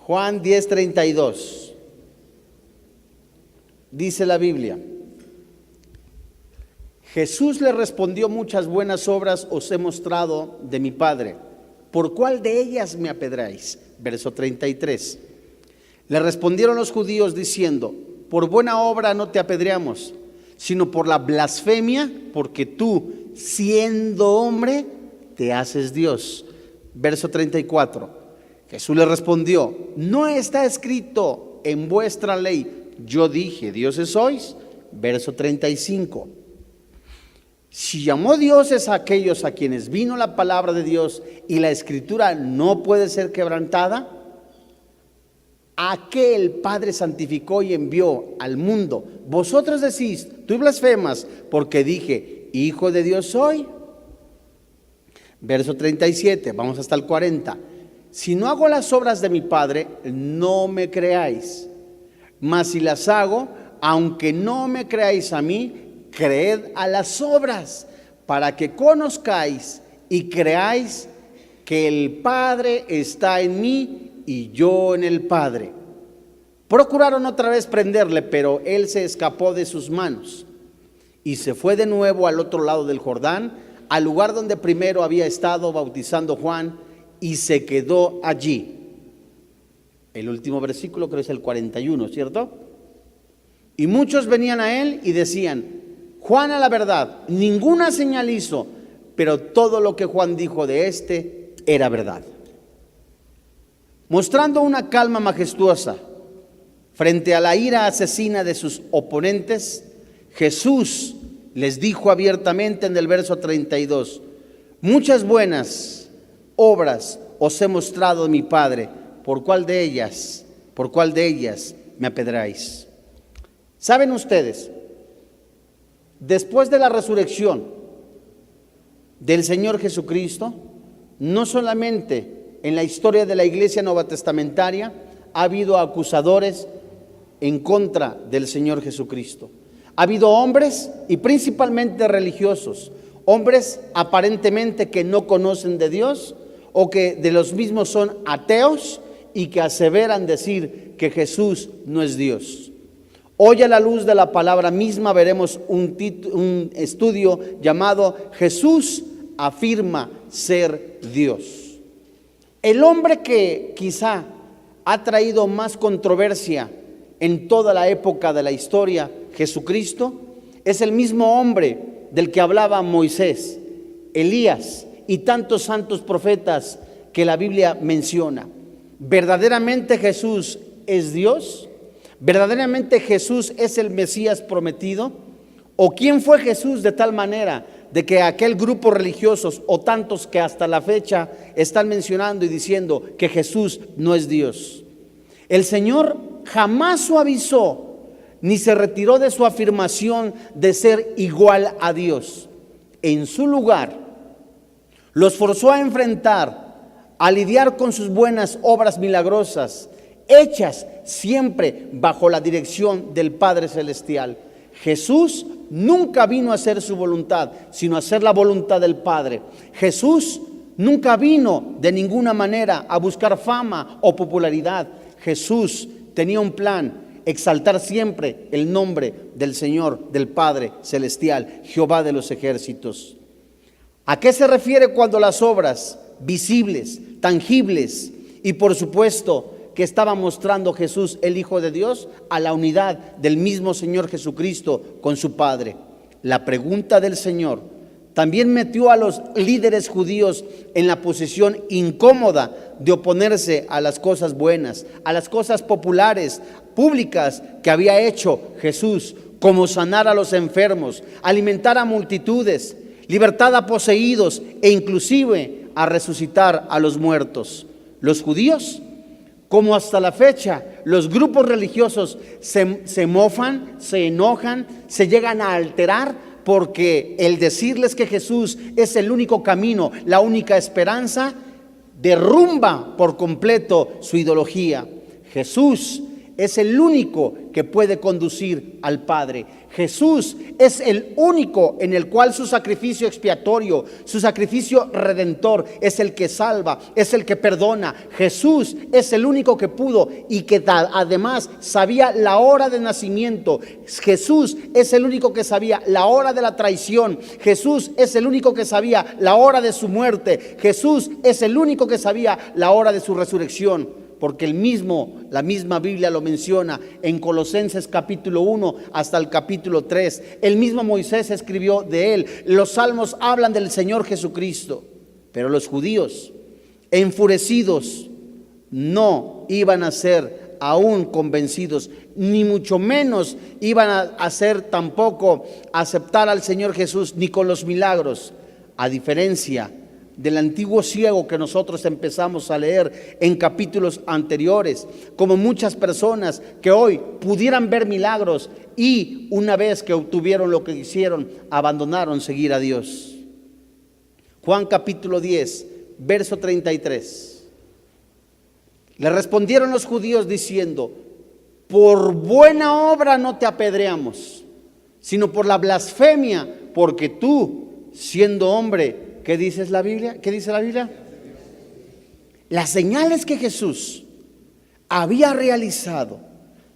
Juan 10:32. Dice la Biblia: Jesús le respondió: muchas buenas obras os he mostrado de mi Padre. ¿Por cuál de ellas me apedráis? Verso 33. Le respondieron los judíos diciendo: por buena obra no te apedreamos, sino por la blasfemia, porque tú, siendo hombre, te haces Dios. Verso 34. Jesús le respondió: ¿no está escrito en vuestra ley, yo dije, dioses sois? Verso 35. Si llamó dioses a aquellos a quienes vino la palabra de Dios y la escritura no puede ser quebrantada, ¿a qué el Padre santificó y envió al mundo? Vosotros decís, tú blasfemas, porque dije, hijo de Dios soy. Verso 37, vamos hasta el 40. Si no hago las obras de mi Padre, no me creáis. Mas si las hago, aunque no me creáis a mí, creed a las obras, para que conozcáis y creáis que el Padre está en mí y yo en el Padre. Procuraron otra vez prenderle, pero él se escapó de sus manos y se fue de nuevo al otro lado del Jordán, al lugar donde primero había estado bautizando Juan, y se quedó allí. El último versículo creo es el 41, ¿cierto? Y muchos venían a él y decían: Juan, a la verdad, ninguna señal hizo, pero todo lo que Juan dijo de éste era verdad. Mostrando una calma majestuosa frente a la ira asesina de sus oponentes, Jesús les dijo abiertamente en el verso 32: muchas buenas obras os he mostrado de mi Padre, ¿por cuál de ellas me apedráis? ¿Saben ustedes? Después de la resurrección del Señor Jesucristo, no solamente en la historia de la iglesia nuevotestamentaria ha habido acusadores en contra del Señor Jesucristo. Ha habido hombres, y principalmente religiosos, hombres aparentemente que no conocen de Dios, o que de los mismos son ateos y que aseveran decir que Jesús no es Dios. Hoy, a la luz de la palabra misma, veremos un estudio llamado Jesús afirma ser Dios. El hombre que quizá ha traído más controversia en toda la época de la historia, Jesucristo, es el mismo hombre del que hablaba Moisés, Elías y tantos santos profetas que la Biblia menciona. ¿Verdaderamente Jesús es Dios? ¿Verdaderamente Jesús es el Mesías prometido? ¿O quién fue Jesús de tal manera de que aquel grupo religiosos o tantos que hasta la fecha están mencionando y diciendo que Jesús no es Dios? El Señor jamás suavizó ni se retiró de su afirmación de ser igual a Dios. En su lugar, los forzó a enfrentar, a lidiar con sus buenas obras milagrosas, hechas siempre bajo la dirección del Padre Celestial. Jesús nunca vino a hacer su voluntad, sino a hacer la voluntad del Padre. Jesús nunca vino de ninguna manera a buscar fama o popularidad. Jesús tenía un plan: exaltar siempre el nombre del Señor, del Padre Celestial, Jehová de los ejércitos. ¿A qué se refiere cuando las obras visibles, tangibles y por supuesto que estaba mostrando Jesús, el Hijo de Dios? A la unidad del mismo Señor Jesucristo con su Padre. La pregunta del Señor también metió a los líderes judíos en la posición incómoda de oponerse a las cosas buenas, a las cosas populares, públicas que había hecho Jesús, como sanar a los enfermos, alimentar a multitudes, libertad a poseídos e inclusive a resucitar a los muertos. Los judíos, como hasta la fecha, los grupos religiosos se mofan, se enojan, se llegan a alterar porque el decirles que Jesús es el único camino, la única esperanza, derrumba por completo su ideología. Jesús es el único que puede conducir al Padre. Jesús es el único en el cual su sacrificio expiatorio, su sacrificio redentor es el que salva, es el que perdona. Jesús es el único que pudo y que además sabía la hora de nacimiento. Jesús es el único que sabía la hora de la traición. Jesús es el único que sabía la hora de su muerte. Jesús es el único que sabía la hora de su resurrección. Porque la misma Biblia lo menciona en Colosenses capítulo 1 hasta el capítulo 3. El mismo Moisés escribió de él. Los salmos hablan del Señor Jesucristo. Pero los judíos, enfurecidos, no iban a ser aún convencidos, ni mucho menos iban a hacer tampoco aceptar al Señor Jesús, ni con los milagros, a diferencia del antiguo ciego que nosotros empezamos a leer en capítulos anteriores, como muchas personas que hoy pudieran ver milagros y una vez que obtuvieron lo que quisieron, abandonaron seguir a Dios. Juan capítulo 10, verso 33. Le respondieron los judíos diciendo: por buena obra no te apedreamos, sino por la blasfemia, porque tú, siendo hombre, ¿qué dice la Biblia? ¿Qué dice la Biblia? Las señales que Jesús había realizado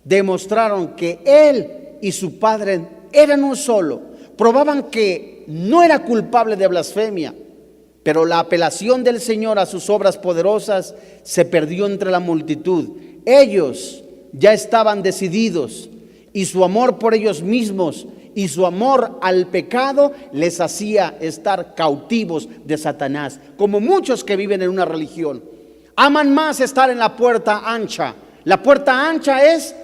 demostraron que Él y su Padre eran un solo. Probaban que no era culpable de blasfemia, pero la apelación del Señor a sus obras poderosas se perdió entre la multitud. Ellos ya estaban decididos y su amor por ellos mismos y su amor al pecado les hacía estar cautivos de Satanás, como muchos que viven en una religión. Aman más estar en la puerta ancha. La puerta ancha es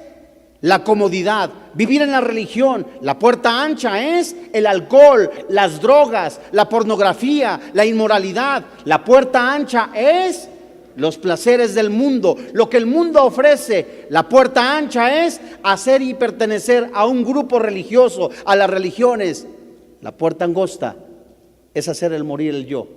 la comodidad, vivir en la religión. La puerta ancha es el alcohol, las drogas, la pornografía, la inmoralidad. La puerta ancha es los placeres del mundo, lo que el mundo ofrece. La puerta ancha es hacer y pertenecer a un grupo religioso, a las religiones. La puerta angosta es hacer el morir el yo.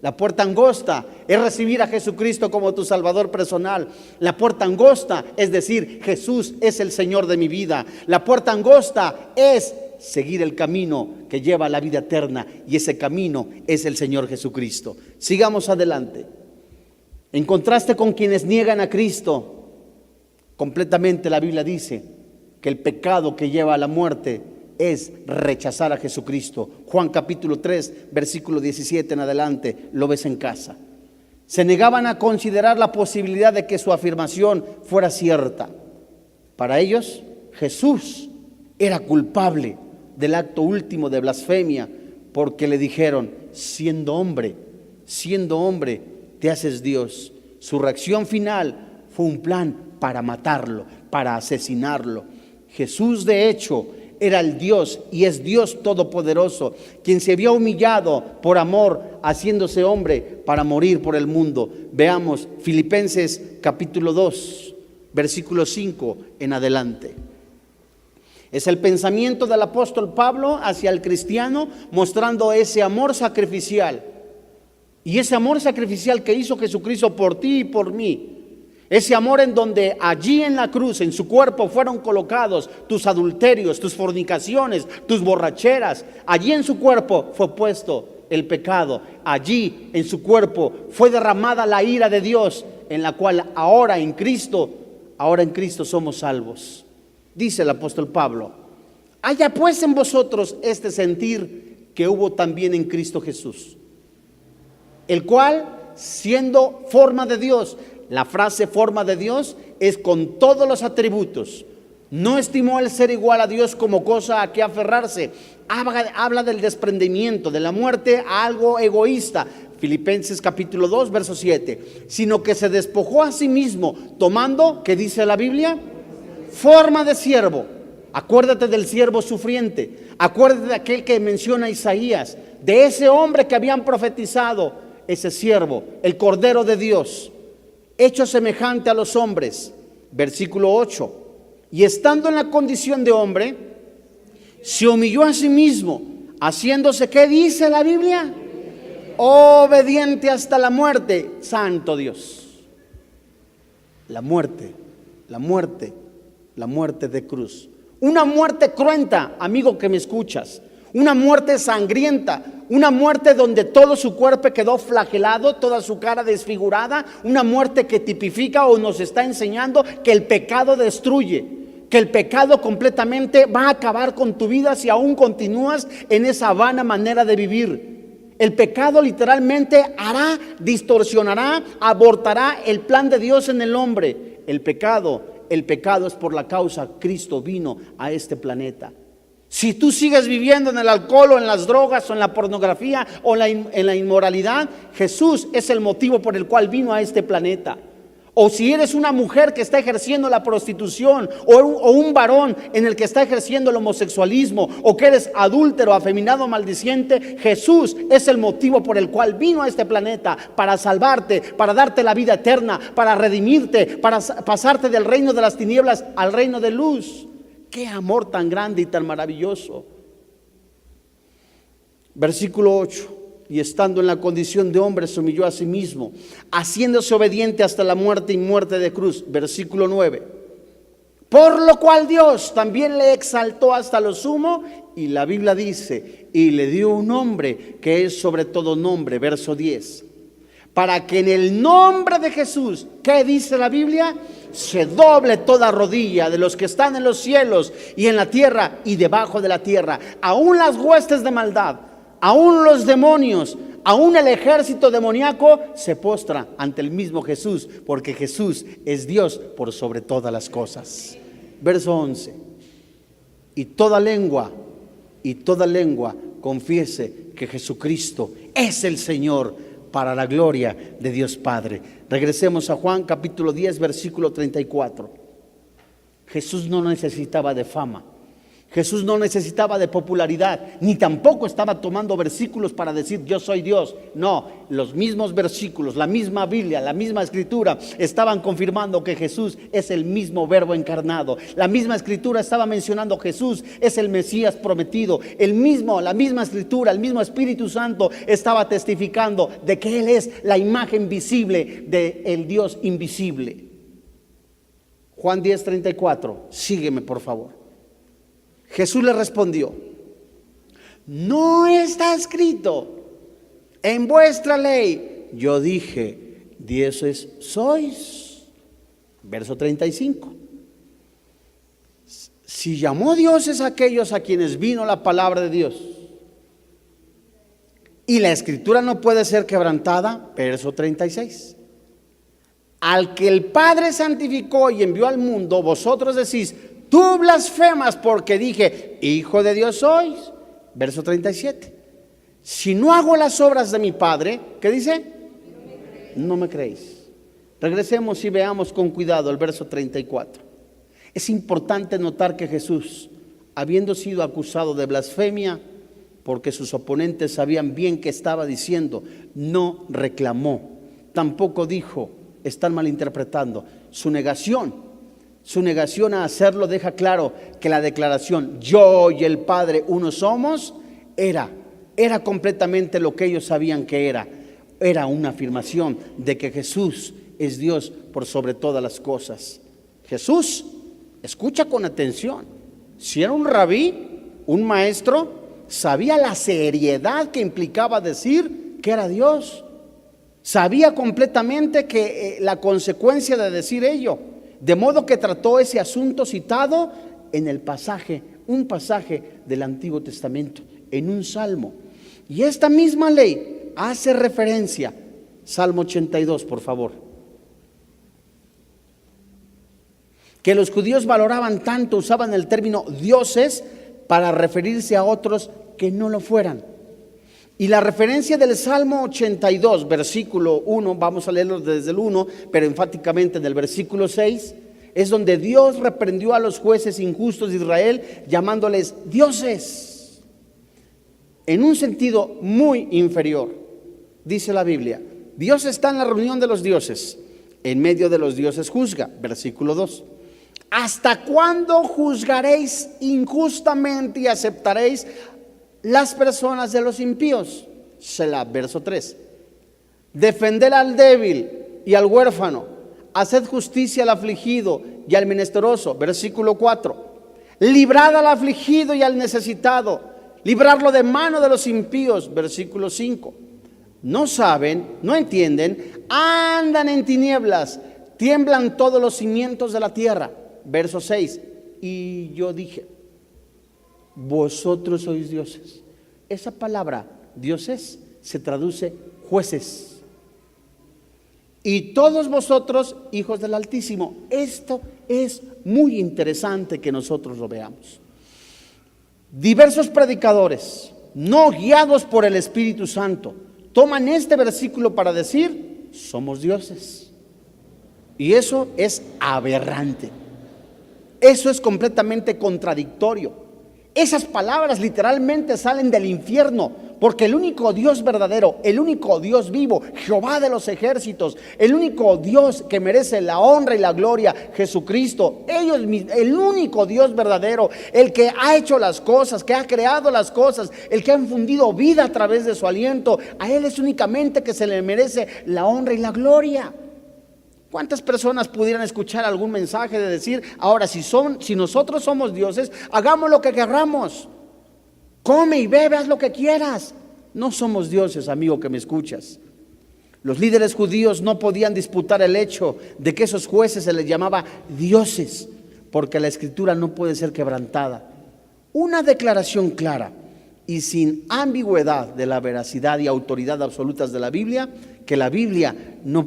La puerta angosta es recibir a Jesucristo como tu Salvador personal. La puerta angosta es decir: Jesús es el Señor de mi vida. La puerta angosta es seguir el camino que lleva a la vida eterna, y ese camino es el Señor Jesucristo. Sigamos adelante. En contraste con quienes niegan a Cristo completamente, la Biblia dice que el pecado que lleva a la muerte es rechazar a Jesucristo. Juan capítulo 3, versículo 17 en adelante, lo ves en casa. Se negaban a considerar la posibilidad de que su afirmación fuera cierta. Para ellos, Jesús era culpable del acto último de blasfemia, porque le dijeron: siendo hombre, te haces Dios. Su reacción final fue un plan para matarlo, para asesinarlo. Jesús, de hecho, era el Dios y es Dios todopoderoso, quien se había humillado por amor, haciéndose hombre para morir por el mundo. Veamos Filipenses capítulo 2, versículo 5 en adelante. Es el pensamiento del apóstol Pablo hacia el cristiano, mostrando ese amor sacrificial. Y ese amor sacrificial que hizo Jesucristo por ti y por mí. Ese amor en donde allí en la cruz, en su cuerpo, fueron colocados tus adulterios, tus fornicaciones, tus borracheras. Allí en su cuerpo fue puesto el pecado. Allí en su cuerpo fue derramada la ira de Dios, en la cual ahora en Cristo somos salvos. Dice el apóstol Pablo: haya pues en vosotros este sentir que hubo también en Cristo Jesús, el cual, siendo forma de Dios, la frase forma de Dios es con todos los atributos, no estimó el ser igual a Dios como cosa a que aferrarse. Habla del desprendimiento, de la muerte a algo egoísta. Filipenses capítulo 2, verso 7. Sino que se despojó a sí mismo, tomando, ¿qué dice la Biblia? Forma de siervo. Acuérdate del siervo sufriente. Acuérdate de aquel que menciona Isaías, de ese hombre que habían profetizado. Ese siervo, el Cordero de Dios, hecho semejante a los hombres. Versículo 8. Y estando en la condición de hombre, se humilló a sí mismo, haciéndose, ¿qué dice la Biblia? Obediente hasta la muerte. Santo Dios. La muerte la muerte de cruz. Una muerte cruenta, amigo que me escuchas. Una muerte sangrienta, una muerte donde todo su cuerpo quedó flagelado, toda su cara desfigurada. Una muerte que tipifica o nos está enseñando que el pecado destruye, que el pecado completamente va a acabar con tu vida si aún continúas en esa vana manera de vivir. El pecado literalmente hará, distorsionará, abortará el plan de Dios en el hombre. El pecado es por la causa Cristo vino a este planeta. Si tú sigues viviendo en el alcohol o en las drogas o en la pornografía o en la inmoralidad, Jesús es el motivo por el cual vino a este planeta. O si eres una mujer que está ejerciendo la prostitución, o un varón en el que está ejerciendo el homosexualismo, o que eres adúltero, afeminado, maldiciente, Jesús es el motivo por el cual vino a este planeta para salvarte, para darte la vida eterna, para redimirte, para pasarte del reino de las tinieblas al reino de luz. ¡Qué amor tan grande y tan maravilloso! Versículo 8. Y estando en la condición de hombre se humilló a sí mismo, haciéndose obediente hasta la muerte y muerte de cruz. Versículo 9. Por lo cual Dios también le exaltó hasta lo sumo, y la Biblia dice, y le dio un nombre que es sobre todo nombre. Verso 10. Para que en el nombre de Jesús, ¿qué dice la Biblia? Se doble toda rodilla de los que están en los cielos y en la tierra y debajo de la tierra, aún las huestes de maldad, aún los demonios, aún el ejército demoníaco se postra ante el mismo Jesús, porque Jesús es Dios por sobre todas las cosas. Verso 11. Y toda lengua confiese que Jesucristo es el Señor, para la gloria de Dios Padre. Regresemos a Juan capítulo 10, versículo 34. Jesús no necesitaba de fama. Jesús no necesitaba de popularidad, ni tampoco estaba tomando versículos para decir yo soy Dios. No, los mismos versículos, la misma Biblia, la misma escritura estaban confirmando que Jesús es el mismo verbo encarnado. La misma escritura estaba mencionando Jesús es el Mesías prometido. La misma escritura, el mismo Espíritu Santo estaba testificando de que Él es la imagen visible del Dios invisible. Juan 10, 34, sígueme por favor. Jesús le respondió: no está escrito en vuestra ley, yo dije, dioses sois. Verso 35. Si llamó dioses a aquellos a quienes vino la palabra de Dios, y la escritura no puede ser quebrantada, verso 36. Al que el Padre santificó y envió al mundo, vosotros decís, tú blasfemas porque dije, hijo de Dios sois. Verso 37. Si no hago las obras de mi Padre, ¿qué dice? No me creéis. Regresemos y veamos con cuidado el verso 34. Es importante notar que Jesús, habiendo sido acusado de blasfemia, porque sus oponentes sabían bien qué estaba diciendo, no reclamó. Tampoco dijo, están malinterpretando. Su negación a hacerlo deja claro que la declaración yo y el Padre uno somos era completamente lo que ellos sabían que era una afirmación de que Jesús es Dios por sobre todas las cosas. Jesús, escucha con atención, si era un rabí, un maestro, sabía la seriedad que implicaba decir que era Dios. Sabía completamente que la consecuencia de decir ello. De modo que trató ese asunto citado en un pasaje del Antiguo Testamento, en un salmo. Y esta misma ley hace referencia, Salmo 82, por favor. Que los judíos valoraban tanto, usaban el término dioses para referirse a otros que no lo fueran. Y la referencia del Salmo 82, versículo 1, vamos a leerlo desde el 1, pero enfáticamente en el versículo 6, es donde Dios reprendió a los jueces injustos de Israel, llamándoles dioses, en un sentido muy inferior. Dice la Biblia, Dios está en la reunión de los dioses, en medio de los dioses juzga. Versículo 2. ¿Hasta cuándo juzgaréis injustamente y aceptaréis las personas de los impíos? Selah. Verso 3. Defender al débil y al huérfano, haced justicia al afligido y al menesteroso. Versículo 4. Librad al afligido y al necesitado, librarlo de mano de los impíos. Versículo 5. No saben, no entienden, andan en tinieblas, tiemblan todos los cimientos de la tierra. Verso 6. Y yo dije, vosotros sois dioses. Esa palabra, dioses, se traduce jueces. Y todos vosotros, hijos del Altísimo. Esto es muy interesante que nosotros lo veamos. Diversos predicadores, no guiados por el Espíritu Santo, toman este versículo para decir, somos dioses. Y eso es aberrante. Eso es completamente contradictorio. Esas palabras literalmente salen del infierno, porque el único Dios verdadero, el único Dios vivo, Jehová de los ejércitos, el único Dios que merece la honra y la gloria, Jesucristo, el único Dios verdadero, el que ha hecho las cosas, que ha creado las cosas, el que ha infundido vida a través de su aliento, a Él es únicamente que se le merece la honra y la gloria. ¿Cuántas personas pudieran escuchar algún mensaje de decir, ahora si nosotros somos dioses, hagamos lo que querramos, come y bebe, haz lo que quieras? No somos dioses, amigo que me escuchas. Los líderes judíos no podían disputar el hecho de que esos jueces se les llamaba dioses, porque la escritura no puede ser quebrantada. Una declaración clara y sin ambigüedad de la veracidad y autoridad absolutas de la Biblia, que la Biblia no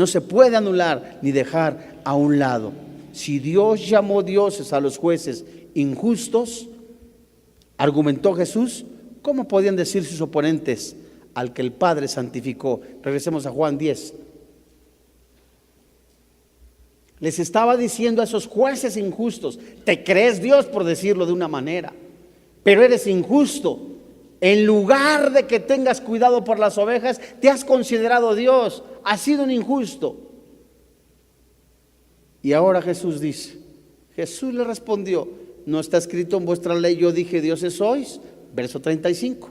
se puede anular ni dejar a un lado. Si Dios llamó dioses a los jueces injustos, argumentó Jesús, ¿cómo podían decir sus oponentes al que el Padre santificó? Regresemos a Juan 10. Les estaba diciendo a esos jueces injustos, te crees Dios por decirlo de una manera, pero eres injusto. En lugar de que tengas cuidado por las ovejas, te has considerado Dios, has sido un injusto. Y ahora Jesús dice, Jesús le respondió, ¿no está escrito en vuestra ley, yo dije dioses sois? Verso 35.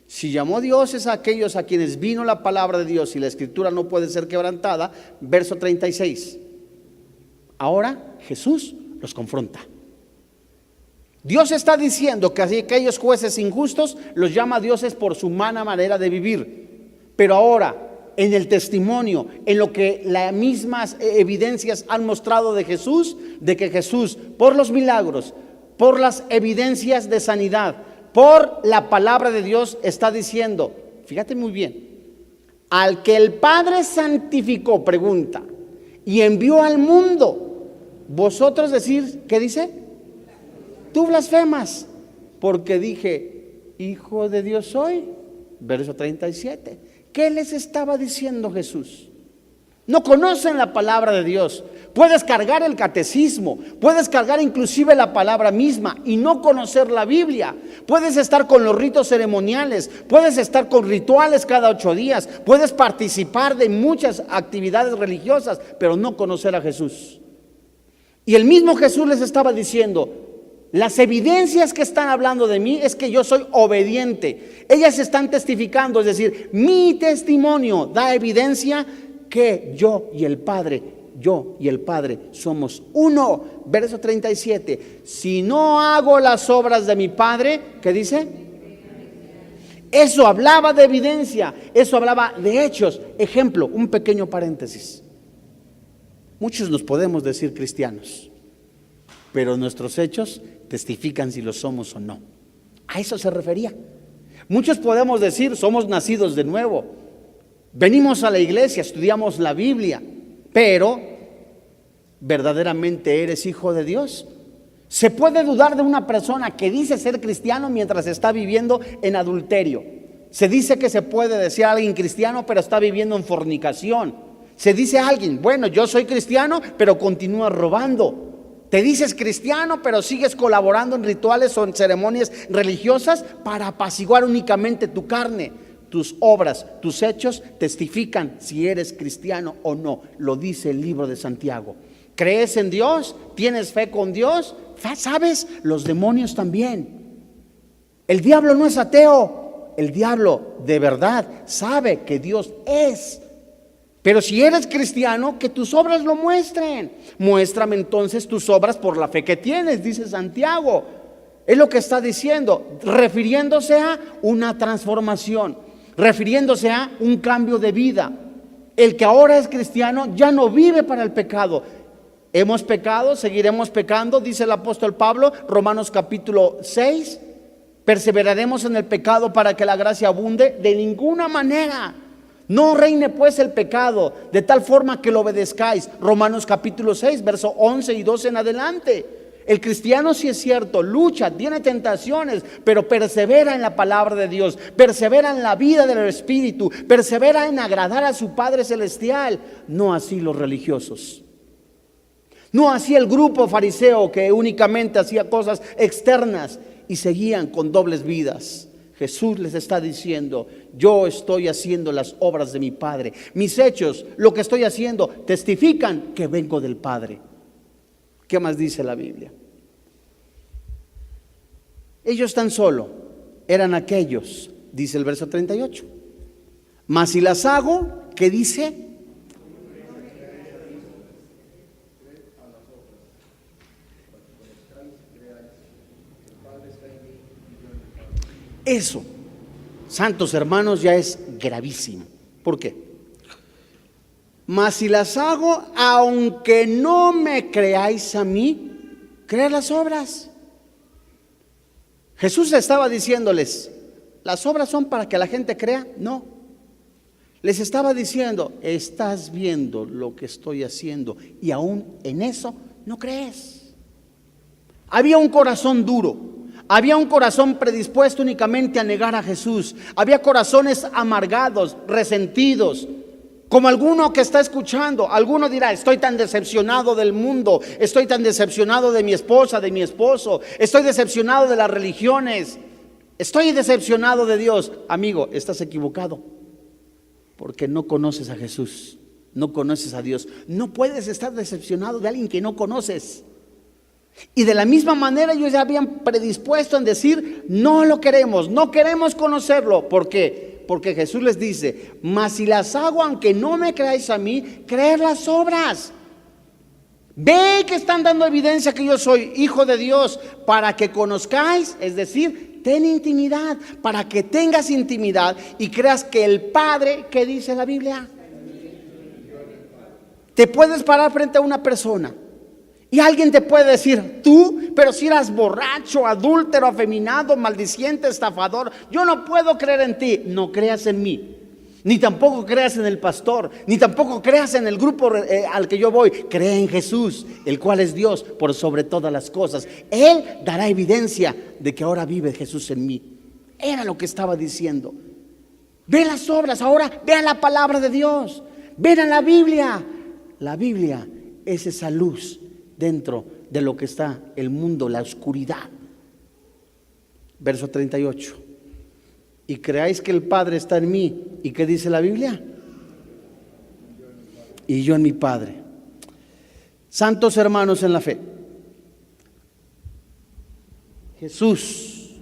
Si llamó dioses a aquellos a quienes vino la palabra de Dios y la escritura no puede ser quebrantada, verso 36. Ahora Jesús los confronta. Dios está diciendo que aquellos jueces injustos los llama dioses por su humana manera de vivir. Pero ahora, en el testimonio, en lo que las mismas evidencias han mostrado de Jesús, de que Jesús, por los milagros, por las evidencias de sanidad, por la palabra de Dios, está diciendo, fíjate muy bien, al que el Padre santificó, pregunta, y envió al mundo, vosotros decís, ¿qué dice? Tú blasfemas, porque dije, hijo de Dios soy. Verso 37. ¿Qué les estaba diciendo Jesús? No conocen la palabra de Dios. Puedes cargar el catecismo, puedes cargar inclusive la palabra misma y no conocer la Biblia. Puedes estar con los ritos ceremoniales, puedes estar con rituales cada 8 días, puedes participar de muchas actividades religiosas, pero no conocer a Jesús. Y el mismo Jesús les estaba diciendo, las evidencias que están hablando de mí es que yo soy obediente. Ellas están testificando, es decir, mi testimonio da evidencia que yo y el Padre somos uno. Verso 37. Si no hago las obras de mi Padre, ¿qué dice? Eso hablaba de evidencia, eso hablaba de hechos. Ejemplo, un pequeño paréntesis. Muchos nos podemos decir cristianos, pero nuestros hechos testifican si lo somos o no. A eso se refería. Muchos podemos decir, somos nacidos de nuevo, venimos a la iglesia, estudiamos la Biblia, pero ¿verdaderamente eres hijo de Dios? Se puede dudar de una persona que dice ser cristiano mientras está viviendo en adulterio. Se dice que se puede decir a alguien cristiano, pero está viviendo en fornicación. Se dice a alguien, bueno, yo soy cristiano, pero continúa robando. Te dices cristiano, pero sigues colaborando en rituales o en ceremonias religiosas para apaciguar únicamente tu carne. Tus obras, tus hechos testifican si eres cristiano o no. Lo dice el libro de Santiago. ¿Crees en Dios? ¿Tienes fe con Dios? ¿Sabes? Los demonios también. El diablo no es ateo. El diablo de verdad sabe que Dios es. Pero si eres cristiano, que tus obras lo muestren. Muéstrame entonces tus obras por la fe que tienes, dice Santiago. Es lo que está diciendo, refiriéndose a una transformación, refiriéndose a un cambio de vida. El que ahora es cristiano ya no vive para el pecado. Hemos pecado, seguiremos pecando, dice el apóstol Pablo, Romanos capítulo 6. Perseveraremos en el pecado para que la gracia abunde. De ninguna manera. No reine pues el pecado de tal forma que lo obedezcáis. Romanos capítulo 6, verso 11 y 12 en adelante. El cristiano, sí es cierto, lucha, tiene tentaciones, pero persevera en la palabra de Dios, persevera en la vida del Espíritu, persevera en agradar a su Padre Celestial. No así los religiosos, no así el grupo fariseo que únicamente hacía cosas externas y seguían con dobles vidas. Jesús les está diciendo: yo estoy haciendo las obras de mi Padre. Mis hechos, lo que estoy haciendo, testifican que vengo del Padre. ¿Qué más dice la Biblia? Ellos tan solo eran aquellos, dice el verso 38. Mas si las hago, ¿qué dice? Eso, santos hermanos, ya es gravísimo. ¿Por qué? Mas si las hago, aunque no me creáis a mí, creed las obras. Jesús estaba diciéndoles: ¿las obras son para que la gente crea? No. Les estaba diciendo: estás viendo lo que estoy haciendo y aún en eso no crees. Había un corazón duro. Había un corazón predispuesto únicamente a negar a Jesús. Había corazones amargados, resentidos. Como alguno que está escuchando, alguno dirá: estoy tan decepcionado del mundo, estoy tan decepcionado de mi esposa, de mi esposo, estoy decepcionado de las religiones, estoy decepcionado de Dios. Amigo, estás equivocado, porque no conoces a Jesús, no conoces a Dios. No puedes estar decepcionado de alguien que no conoces. Y de la misma manera ellos ya habían predispuesto en decir: no lo queremos, no queremos conocerlo. ¿Por qué? Porque Jesús les dice: mas si las hago, aunque no me creáis a mí, creed las obras. Ve que están dando evidencia que yo soy hijo de Dios, para que conozcáis, es decir, ten intimidad, para que tengas intimidad y creas que el Padre, ¿qué dice la Biblia? Te puedes parar frente a una persona y alguien te puede decir: tú, pero si eras borracho, adúltero, afeminado, maldiciente, estafador, yo no puedo creer en ti. No creas en mí, ni tampoco creas en el pastor, ni tampoco creas en el grupo al que yo voy. Cree en Jesús, el cual es Dios por sobre todas las cosas. Él dará evidencia de que ahora vive Jesús en mí. Era lo que estaba diciendo. Ve las obras, ahora vean la palabra de Dios, ven a la Biblia. La Biblia es esa luz dentro de lo que está el mundo, la oscuridad. Verso 38. Y creáis que el Padre está en mí. ¿Y qué dice la Biblia? Y yo en mi Padre. Santos hermanos en la fe, Jesús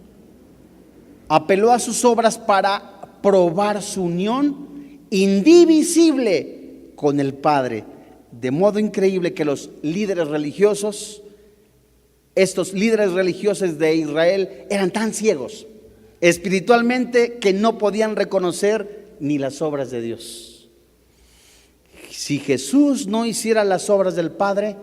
apeló a sus obras para probar su unión indivisible con el Padre. De modo increíble que los líderes religiosos, estos líderes religiosos de Israel, eran tan ciegos espiritualmente que no podían reconocer ni las obras de Dios. Si Jesús no hiciera las obras del Padre,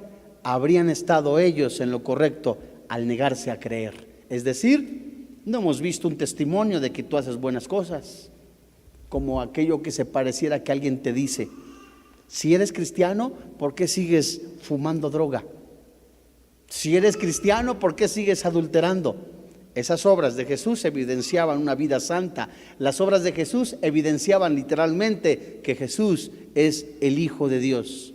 habrían estado ellos en lo correcto al negarse a creer. Es decir, no hemos visto un testimonio de que tú haces buenas cosas, como aquello que se pareciera que alguien te dice: si eres cristiano, ¿por qué sigues fumando droga? Si eres cristiano, ¿por qué sigues adulterando? Esas obras de Jesús evidenciaban una vida santa. Las obras de Jesús evidenciaban literalmente que Jesús es el Hijo de Dios.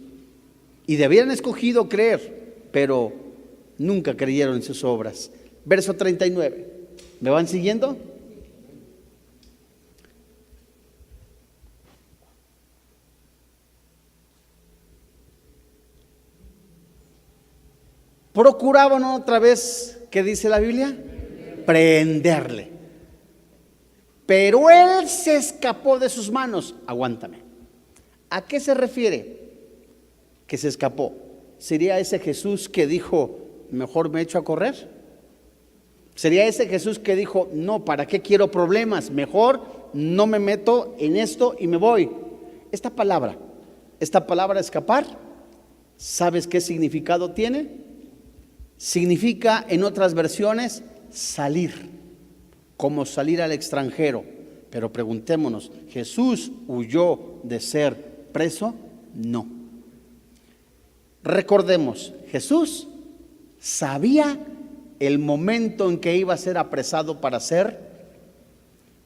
Y debían escogido creer, pero nunca creyeron en sus obras. Verso 39. ¿Me van siguiendo? Procuraban otra vez, ¿qué dice la Biblia? Prenderle. Pero él se escapó de sus manos. Aguántame. ¿A qué se refiere que se escapó? ¿Sería ese Jesús que dijo, mejor me echo a correr? ¿Sería ese Jesús que dijo, no, ¿para qué quiero problemas? Mejor no me meto en esto y me voy. Esta palabra escapar, ¿sabes qué significado tiene? Significa en otras versiones salir, como salir al extranjero. Pero preguntémonos, ¿Jesús huyó de ser preso? No. Recordemos, Jesús sabía el momento en que iba a ser apresado para ser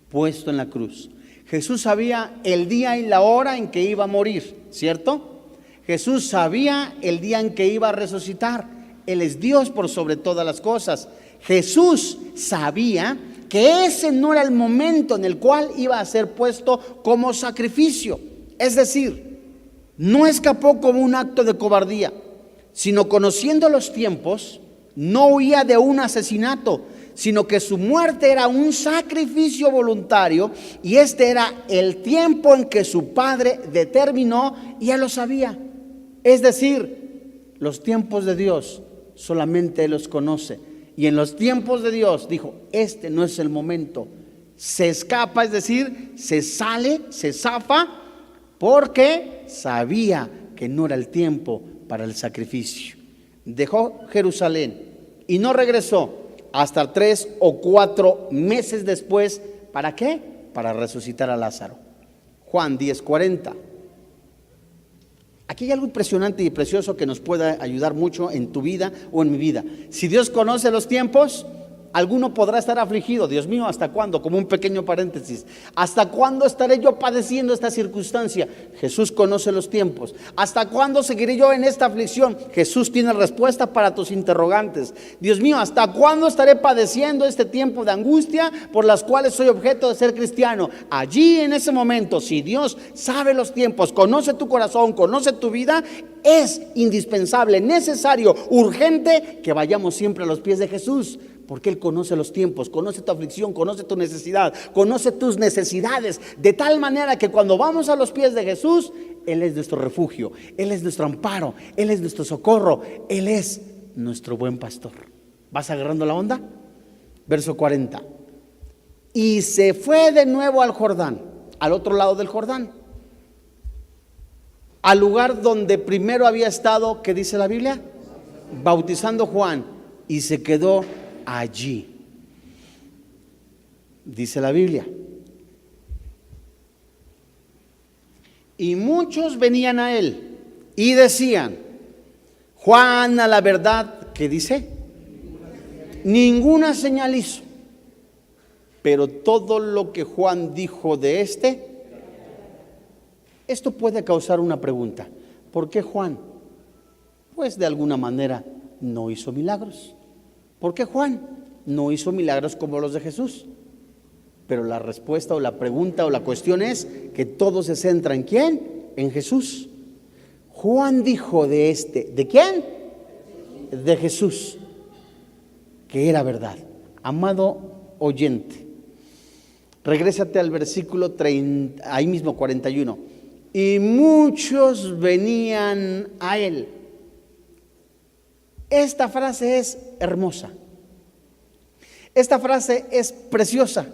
puesto en la cruz. Jesús sabía el día y la hora en que iba a morir, ¿cierto? Jesús sabía el día en que iba a resucitar. Él es Dios por sobre todas las cosas. Jesús sabía que ese no era el momento en el cual iba a ser puesto como sacrificio. Es decir, no escapó como un acto de cobardía, sino conociendo los tiempos, no huía de un asesinato, sino que su muerte era un sacrificio voluntario, y este era el tiempo en que su Padre determinó, y Él lo sabía. Es decir, los tiempos de Dios solamente Él los conoce, y en los tiempos de Dios dijo, este no es el momento. Se escapa, es decir, se sale, se zafa, porque sabía que no era el tiempo para el sacrificio. Dejó Jerusalén y no regresó hasta 3 o 4 meses después. ¿Para qué? Para resucitar a Lázaro. Juan 10:40. Aquí hay algo impresionante y precioso que nos pueda ayudar mucho en tu vida o en mi vida. Si Dios conoce los tiempos, alguno podrá estar afligido. Dios mío, ¿hasta cuándo? Como un pequeño paréntesis. ¿Hasta cuándo estaré yo padeciendo esta circunstancia? Jesús conoce los tiempos. ¿Hasta cuándo seguiré yo en esta aflicción? Jesús tiene respuesta para tus interrogantes. Dios mío, ¿hasta cuándo estaré padeciendo este tiempo de angustia por las cuales soy objeto de ser cristiano? Allí, en ese momento, si Dios sabe los tiempos, conoce tu corazón, conoce tu vida, es indispensable, necesario, urgente que vayamos siempre a los pies de Jesús. Porque Él conoce los tiempos, conoce tu aflicción, conoce tu necesidad, conoce tus necesidades, de tal manera que cuando vamos a los pies de Jesús, Él es nuestro refugio, Él es nuestro amparo, Él es nuestro socorro, Él es nuestro buen pastor. ¿Vas agarrando la onda? Verso 40. Y se fue de nuevo al Jordán, al otro lado del Jordán, al lugar donde primero había estado, ¿qué dice la Biblia? Bautizando Juan, y se quedó allí. Dice la Biblia. Y muchos venían a él y decían, Juan a la verdad, ¿qué dice? Ninguna señal hizo, pero todo lo que Juan dijo de esto puede causar una pregunta. ¿Por qué Juan? Pues de alguna manera no hizo milagros. ¿Por qué Juan no hizo milagros como los de Jesús? Pero la respuesta o la pregunta o la cuestión es que todo se centra ¿en quién? En Jesús. Juan dijo ¿de quién? De Jesús, que era verdad. Amado oyente, regrésate al versículo 30, ahí mismo 41. Y muchos venían a él. Esta frase es hermosa. Esta frase es preciosa,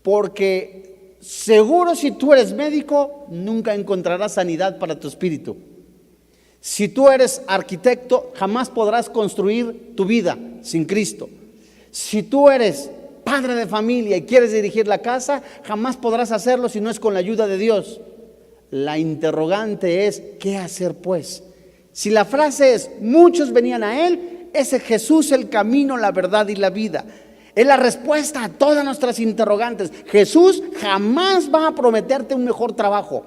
porque seguro si tú eres médico, nunca encontrarás sanidad para tu espíritu. Si tú eres arquitecto, jamás podrás construir tu vida sin Cristo. Si tú eres padre de familia y quieres dirigir la casa, jamás podrás hacerlo si no es con la ayuda de Dios. La interrogante es, ¿qué hacer pues? Si la frase es, muchos venían a Él, ese Jesús el camino, la verdad y la vida. Es la respuesta a todas nuestras interrogantes. Jesús jamás va a prometerte un mejor trabajo.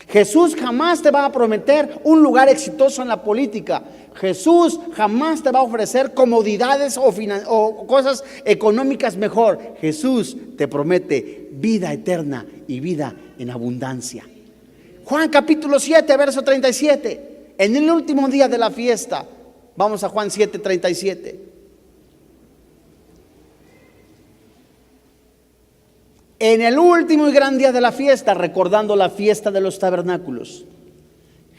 Jesús jamás te va a prometer un lugar exitoso en la política. Jesús jamás te va a ofrecer comodidades o cosas económicas mejor. Jesús te promete vida eterna y vida en abundancia. Juan capítulo 7, verso 37. En el último día de la fiesta, vamos a Juan 7:37. en el último y gran día de la fiesta, recordando la fiesta de los tabernáculos,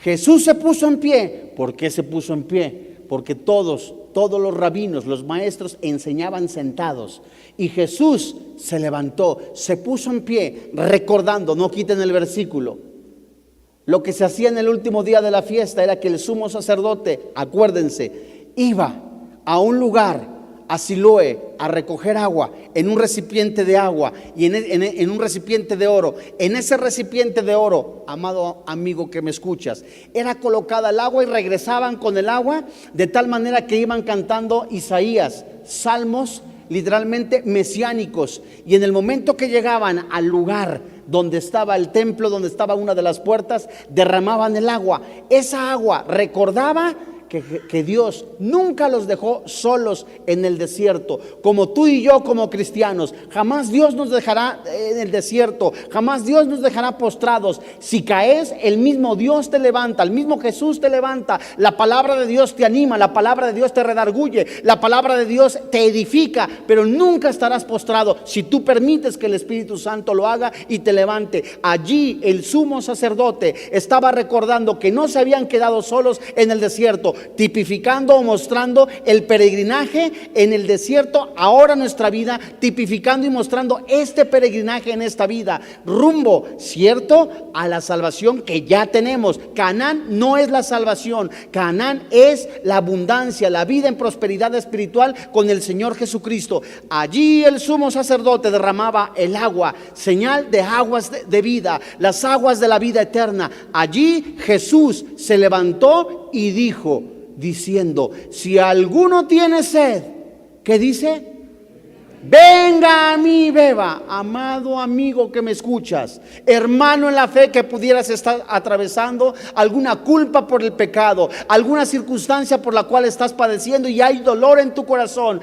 Jesús se puso en pie. ¿Por qué se puso en pie? Porque todos los rabinos, los maestros enseñaban sentados, y Jesús se levantó, se puso en pie, recordando, no quiten el versículo. Lo que se hacía en el último día de la fiesta era que el sumo sacerdote, acuérdense, iba a un lugar, a Siloé, a recoger agua en un recipiente de agua y en un recipiente de oro. En ese recipiente de oro, amado amigo que me escuchas, era colocada el agua y regresaban con el agua, de tal manera que iban cantando Isaías, salmos literalmente mesiánicos, y en el momento que llegaban al lugar donde estaba el templo, donde estaba una de las puertas, derramaban el agua. Esa agua recordaba que Dios nunca los dejó solos en el desierto, como tú y yo como cristianos. Jamás Dios nos dejará en el desierto, jamás Dios nos dejará postrados. Si caes, el mismo Dios te levanta, el mismo Jesús te levanta. La palabra de Dios te anima, la palabra de Dios te redarguye, la palabra de Dios te edifica, pero nunca estarás postrado si tú permites que el Espíritu Santo lo haga y te levante. Allí el sumo sacerdote estaba recordando que no se habían quedado solos en el desierto, tipificando o mostrando el peregrinaje en el desierto, ahora nuestra vida, tipificando y mostrando este peregrinaje en esta vida, rumbo, ¿cierto?, a la salvación que ya tenemos. Canaán no es la salvación, Canaán es la abundancia, la vida en prosperidad espiritual con el Señor Jesucristo. Allí el sumo sacerdote derramaba el agua, señal de aguas de vida, las aguas de la vida eterna. Allí Jesús se levantó y dijo, diciendo, si alguno tiene sed, ¿qué dice? Venga a mí, beba. Amado amigo que me escuchas, hermano en la fe que pudieras estar atravesando alguna culpa por el pecado, alguna circunstancia por la cual estás padeciendo y hay dolor en tu corazón.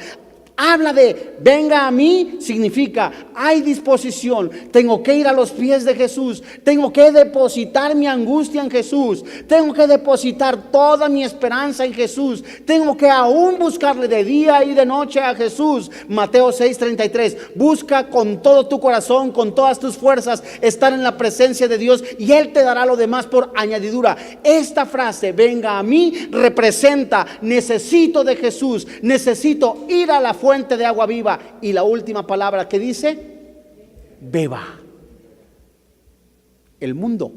Habla de venga a mí, significa hay disposición. Tengo que ir a los pies de Jesús, tengo que depositar mi angustia en Jesús, tengo que depositar toda mi esperanza en Jesús, tengo que aún buscarle de día y de noche a Jesús. Mateo 6:33, busca con todo tu corazón, con todas tus fuerzas, estar en la presencia de Dios y Él te dará lo demás por añadidura. Esta frase, venga a mí, representa necesito de Jesús, necesito ir a la fuente de agua viva. Y la última palabra que dice, beba. El mundo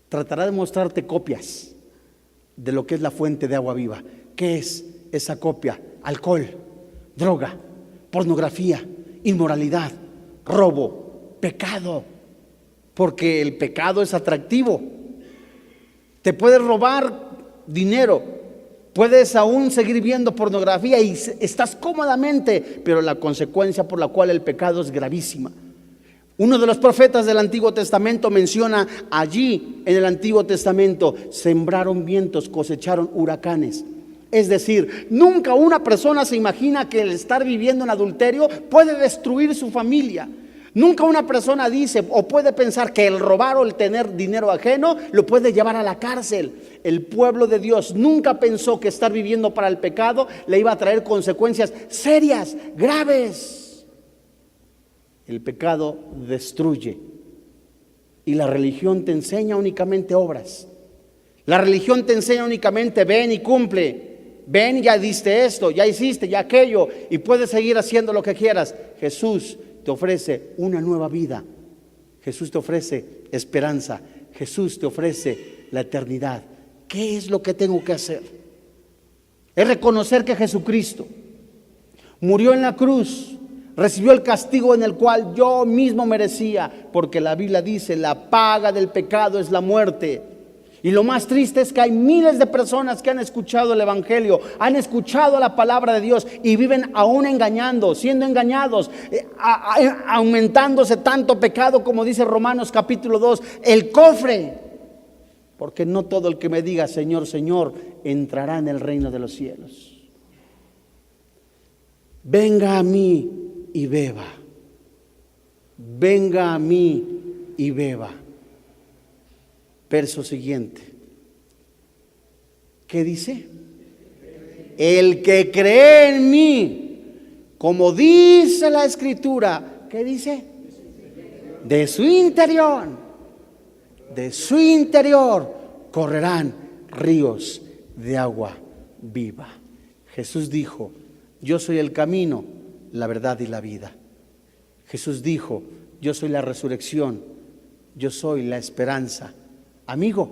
tratará de mostrarte copias de lo que es la fuente de agua viva. ¿Qué es esa copia? Alcohol, droga, pornografía, inmoralidad, robo, pecado, porque el pecado es atractivo. Te puedes robar dinero, puedes aún seguir viendo pornografía y estás cómodamente, pero la consecuencia por la cual el pecado es gravísima. Uno de los profetas del Antiguo Testamento menciona allí en el Antiguo Testamento, sembraron vientos, cosecharon huracanes. Es decir, nunca una persona se imagina que el estar viviendo en adulterio puede destruir su familia. Nunca una persona dice o puede pensar que el robar o el tener dinero ajeno lo puede llevar a la cárcel. El pueblo de Dios nunca pensó que estar viviendo para el pecado le iba a traer consecuencias serias, graves. El pecado destruye y la religión te enseña únicamente obras. La religión te enseña únicamente ven y cumple. Ven, ya diste esto, ya hiciste, ya aquello y puedes seguir haciendo lo que quieras. Jesús te ofrece una nueva vida. Jesús te ofrece esperanza. Jesús te ofrece la eternidad. ¿Qué es lo que tengo que hacer? Es reconocer que Jesucristo murió en la cruz, recibió el castigo en el cual yo mismo merecía, porque la Biblia dice, la paga del pecado es la muerte. Y lo más triste es que hay miles de personas que han escuchado el Evangelio, han escuchado la palabra de Dios y viven aún engañando, siendo engañados, aumentándose tanto pecado como dice Romanos capítulo 2, el cofre. Porque no todo el que me diga Señor, Señor, entrará en el reino de los cielos. Venga a mí y beba. Venga a mí y beba. Verso siguiente. ¿Qué dice? El que cree en mí, como dice la Escritura, ¿qué dice? De su interior. De su interior correrán ríos de agua viva. Jesús dijo, yo soy el camino, la verdad y la vida. Jesús dijo, yo soy la resurrección, yo soy la esperanza. Amigo,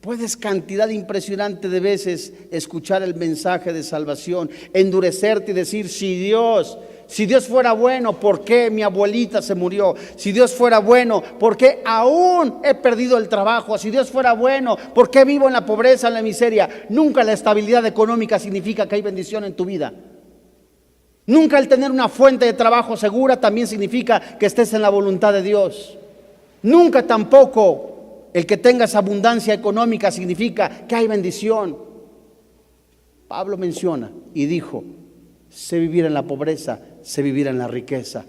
puedes cantidad impresionante de veces escuchar el mensaje de salvación, endurecerte y decir, si Dios fuera bueno, ¿por qué mi abuelita se murió? Si Dios fuera bueno, ¿por qué aún he perdido el trabajo? Si Dios fuera bueno, ¿por qué vivo en la pobreza, en la miseria? Nunca la estabilidad económica significa que hay bendición en tu vida. Nunca el tener una fuente de trabajo segura también significa que estés en la voluntad de Dios. Nunca tampoco el que tengas abundancia económica significa que hay bendición. Pablo menciona y dijo, sé vivir en la pobreza, sé vivir en la riqueza,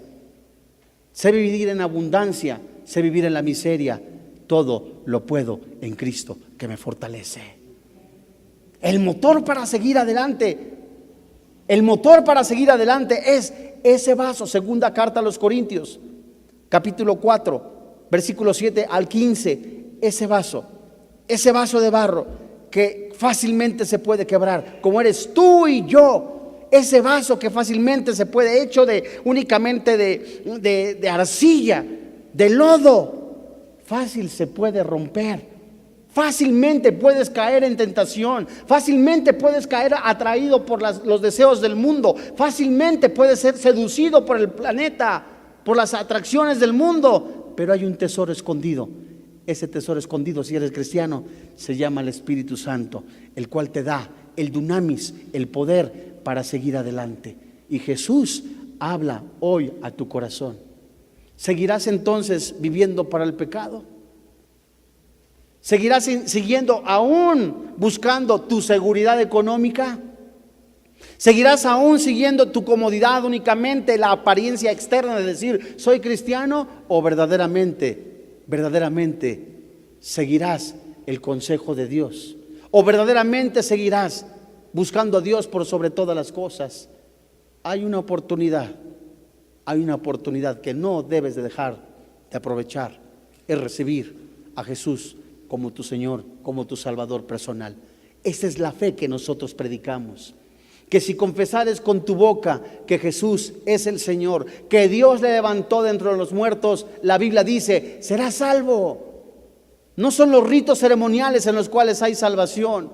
sé vivir en abundancia, sé vivir en la miseria. Todo lo puedo en Cristo que me fortalece. El motor para seguir adelante, es ese vaso. Segunda carta a los Corintios, capítulo 4, versículo 7 al 15. Ese vaso de barro que fácilmente se puede quebrar, como eres tú y yo. Ese vaso que fácilmente se puede, hecho únicamente de arcilla, de lodo, fácil se puede romper. Fácilmente puedes caer en tentación, fácilmente puedes caer atraído por los deseos del mundo, fácilmente puedes ser seducido por el planeta, por las atracciones del mundo, pero hay un tesoro escondido. Ese tesoro escondido, si eres cristiano, se llama el Espíritu Santo, el cual te da el dunamis, el poder para seguir adelante. Y Jesús habla hoy a tu corazón. ¿Seguirás entonces viviendo para el pecado? ¿Seguirás siguiendo aún buscando tu seguridad económica? ¿Seguirás aún siguiendo tu comodidad, únicamente la apariencia externa de decir soy cristiano? ¿O verdaderamente seguirás el consejo de Dios? ¿O verdaderamente seguirás buscando a Dios por sobre todas las cosas? Hay una oportunidad que no debes de dejar de aprovechar, es recibir a Jesús como tu Señor, como tu Salvador personal. Esa es la fe que nosotros predicamos. Que si confesares con tu boca que Jesús es el Señor, que Dios le levantó de entre los muertos, la Biblia dice, serás salvo. No son los ritos ceremoniales en los cuales hay salvación.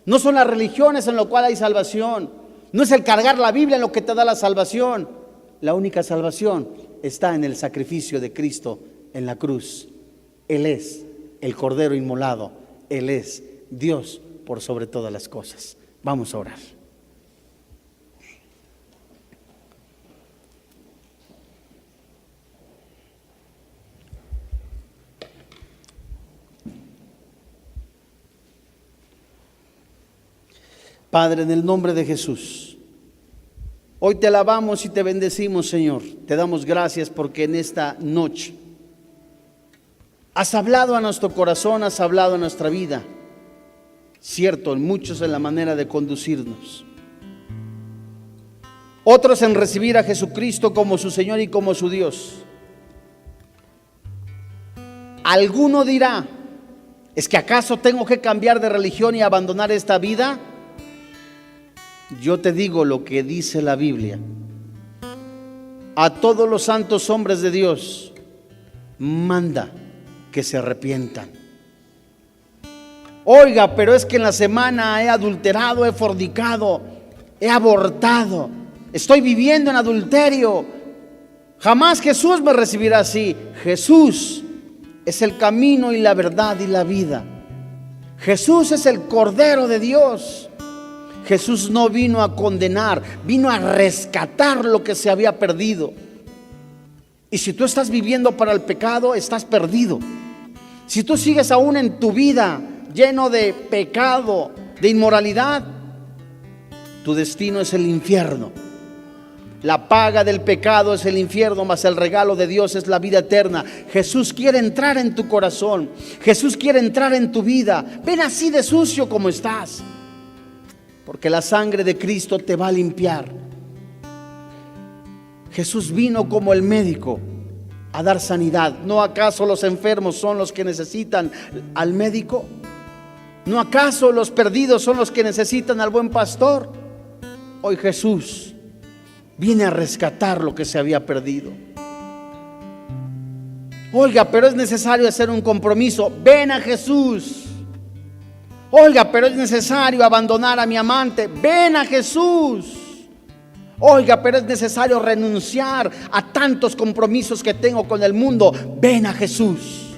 No son las religiones en las cuales hay salvación. No es el cargar la Biblia en lo que te da la salvación. La única salvación está en el sacrificio de Cristo en la cruz. Él es el Cordero inmolado. Él es Dios por sobre todas las cosas. Vamos a orar. Padre, en el nombre de Jesús, hoy te alabamos y te bendecimos, Señor. Te damos gracias porque en esta noche has hablado a nuestro corazón, has hablado a nuestra vida. Cierto, en muchos en la manera de conducirnos. Otros en recibir a Jesucristo como su Señor y como su Dios. Alguno dirá, ¿es que acaso tengo que cambiar de religión y abandonar esta vida? Yo te digo lo que dice la Biblia. A todos los santos hombres de Dios manda que se arrepientan. Oiga, pero es que en la semana he adulterado, he fornicado, he abortado, estoy viviendo en adulterio. Jamás Jesús me recibirá así. Jesús es el camino y la verdad y la vida. Jesús es el Cordero de Dios. Jesús no vino a condenar, vino a rescatar lo que se había perdido. Y si tú estás viviendo para el pecado, estás perdido. Si tú sigues aún en tu vida lleno de pecado, de inmoralidad, tu destino es el infierno. La paga del pecado es el infierno, mas el regalo de Dios es la vida eterna. Jesús quiere entrar en tu corazón. Jesús quiere entrar en tu vida. Ven así de sucio como estás, porque la sangre de Cristo te va a limpiar. Jesús vino como el médico a dar sanidad. ¿No acaso los enfermos son los que necesitan al médico? ¿No acaso los perdidos son los que necesitan al buen pastor? Hoy Jesús viene a rescatar lo que se había perdido. Oiga, pero es necesario hacer un compromiso. Ven a Jesús. Oiga, pero es necesario abandonar a mi amante. Ven a Jesús. Oiga, pero es necesario renunciar a tantos compromisos que tengo con el mundo. Ven a Jesús.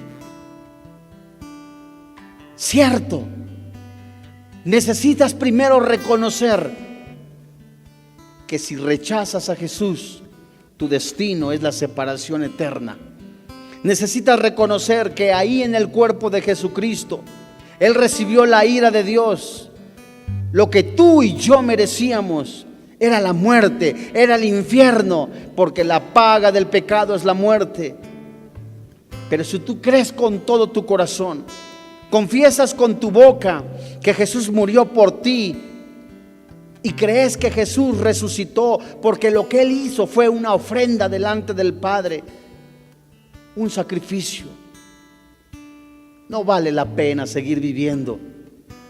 Cierto, necesitas primero reconocer que si rechazas a Jesús, tu destino es la separación eterna. Necesitas reconocer que ahí en el cuerpo de Jesucristo, Él recibió la ira de Dios. Lo que tú y yo merecíamos era la muerte, era el infierno, porque la paga del pecado es la muerte. Pero si tú crees con todo tu corazón, confiesas con tu boca que Jesús murió por ti y crees que Jesús resucitó, porque lo que Él hizo fue una ofrenda delante del Padre, un sacrificio, no vale la pena seguir viviendo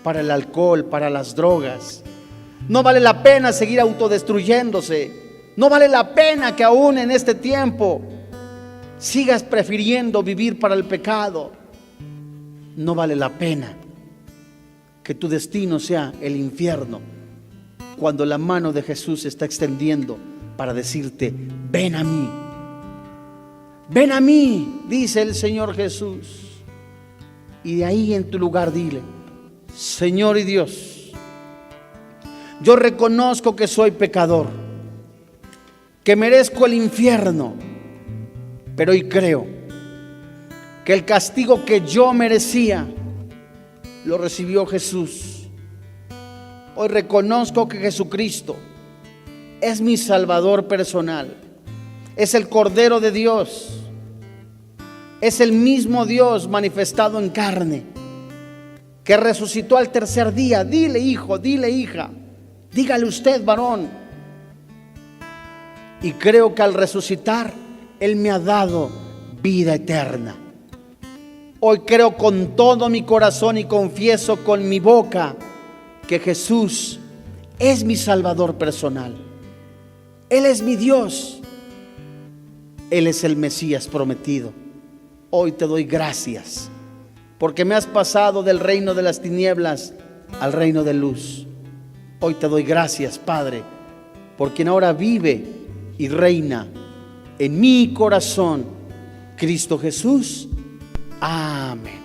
para el alcohol, para las drogas. No vale la pena seguir autodestruyéndose. No vale la pena que aún en este tiempo sigas prefiriendo vivir para el pecado. No vale la pena que tu destino sea el infierno, cuando la mano de Jesús se está extendiendo para decirte: ven a mí. Ven a mí, dice el Señor Jesús. Y de ahí en tu lugar dile: Señor y Dios, yo reconozco que soy pecador, que merezco el infierno, pero hoy creo que el castigo que yo merecía lo recibió Jesús. Hoy reconozco que Jesucristo es mi Salvador personal, es el Cordero de Dios, es el mismo Dios manifestado en carne, que resucitó al tercer día. Dile, hijo, dile, hija, dígale usted, varón. Y creo que al resucitar Él me ha dado vida eterna. Hoy creo con todo mi corazón y confieso con mi boca que Jesús es mi Salvador personal. Él es mi Dios. Él es el Mesías prometido. Hoy te doy gracias porque me has pasado del reino de las tinieblas al reino de luz. Hoy te doy gracias, Padre, por quien ahora vive y reina en mi corazón, Cristo Jesús. Amén.